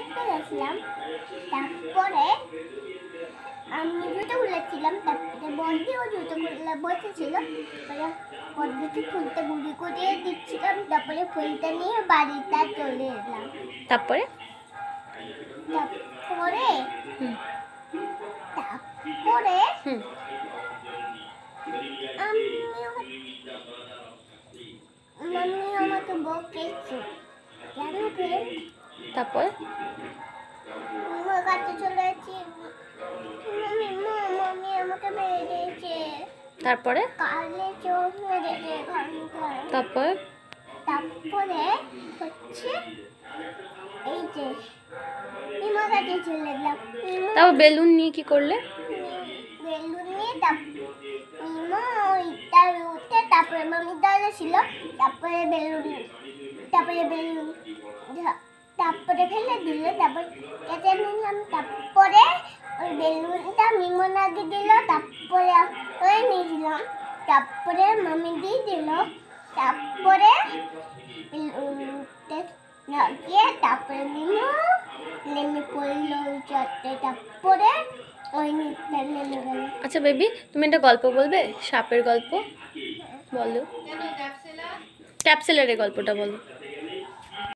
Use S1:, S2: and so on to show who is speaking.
S1: দেখতে গেছিলাম। তারপরে আমি জুতো খুলেছিলাম, তারপরে বড়দিও জুতো খুলে বসেছিল। বড়দিকে ফুলটা গুঁড়ি করিয়ে দিচ্ছিলাম, তারপরে ফুলটা নিয়ে বাড়িটা চলে এলাম।
S2: তারপরে
S1: তারপরে মাম্মি আমাকে বকেছে। কেন ফ্রেন্ড?
S2: তারপরে
S1: আমার কাছে চলে এসেছি। মাম্মি আমাকে মেরে দিয়েছে।
S2: তারপরে
S1: কালে চোখ মেরেছে ঘন্টায়।
S2: তারপরে
S1: তারপরে হচ্ছে এই যে মিমার কাছে চলে এলাম।
S2: তারপর বেলুন নিয়ে কি করলে?
S1: বেলুন নিয়ে মিমা ওইটার উঠে তারপরে মামি দাঁড়িয়ে ছিল। তারপরে বেলুন তারপরে ফেলে দিল। তারপর কেটে নিলাম। তারপরে ওই বেলুনটা মিমন আগে দিল, তারপরে ওই নিয়েছিলাম। তারপরে মামি দিয়ে দিল। তারপরে বেলুনটা লাগিয়ে তারপরে মিমো নেমে পড়লো চটে। তারপরে ওই নিচটা নেমে গেল।
S2: আচ্ছা বেবি, তুমি একটা গল্প বলবে? সাপের গল্প বলো। ক্যাপসুলারের গল্পটা বলো।